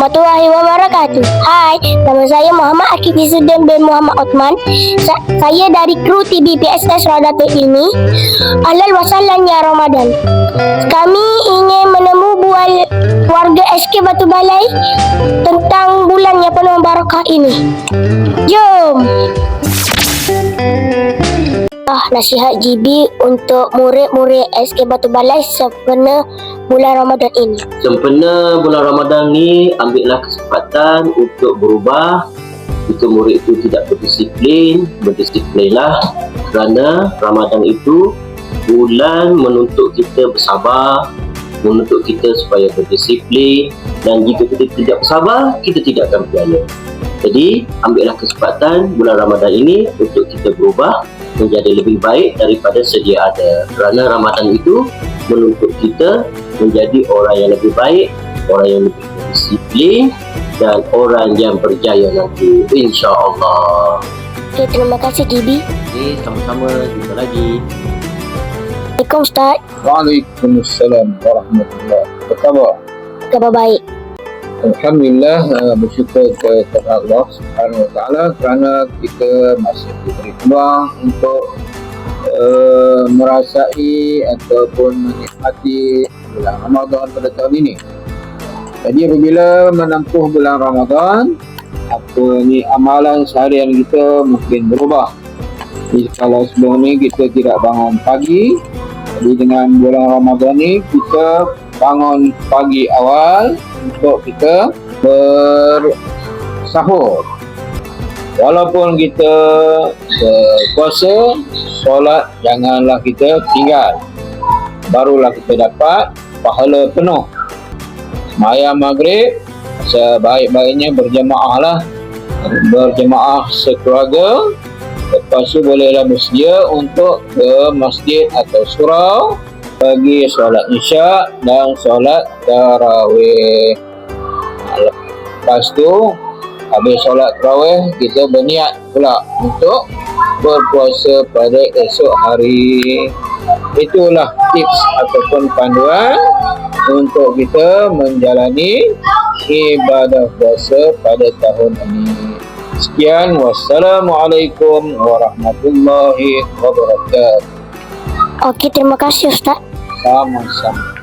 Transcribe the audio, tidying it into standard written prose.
warahmatullahi wabarakatuh. Hai, nama saya Muhammad Akif Izzuddin bin Muhammad Othman. Saya dari kru TV PSS Radatul Ilmi. Ahlan wa sahlan ya Ramadan. Kami ingin menemu bual warga SK Batu Balai tentang bulan yang penuh barakah ini. Jom. Nasihat GB untuk murid-murid SK Batu Balai sempena bulan Ramadan ini. Sempena bulan Ramadan ni, ambillah kesempatan untuk berubah. Jika murid itu tidak berdisiplinlah, kerana Ramadan itu bulan menuntut kita bersabar, menuntut kita supaya berdisiplin, dan jika kita tidak bersabar, kita tidak akan berjaya. Jadi, ambillah kesempatan bulan Ramadan ini untuk kita berubah menjadi lebih baik daripada sedia ada. Kerana Ramadan itu menuntut kita menjadi orang yang lebih baik, orang yang lebih berdisiplin, dan orang yang berjaya nanti, insya-Allah. Okay, terima kasih GB. Okay, sama-sama, jumpa lagi. Assalamualaikum Ustaz. Waalaikumsalam warahmatullahi wabarakatuh. Apa khabar? Khabar baik. Alhamdulillah, bersyukur kepada Allah Subhanahu Wa Taala kerana kita masih diberi peluang untuk merasai ataupun menikmati bulan Ramadan pada tahun ini. Jadi apabila menempuh bulan Ramadan, amalan seharian kita mungkin berubah. Jadi kalau sebelum ni kita tidak bangun pagi, jadi dengan bulan Ramadan ni kita bangun pagi awal untuk kita bersahur. Walaupun kita berpuasa, solat janganlah kita tinggal. Barulah kita dapat pahala penuh. Sembahyang maghrib sebaik-baiknya berjemaah lah. Berjemaah sekeluarga. Lepas tu bolehlah bersedia untuk ke masjid atau surau bagi solat isyak dan solat tarawih. Lepas tu habis solat tarawih kita berniat pula untuk berpuasa pada esok hari. Itulah tips ataupun panduan untuk kita menjalani ibadah puasa pada tahun ini. Sekian, wassalamualaikum warahmatullahi wabarakatuh. Okey, terima kasih Ustaz. Sama-sama.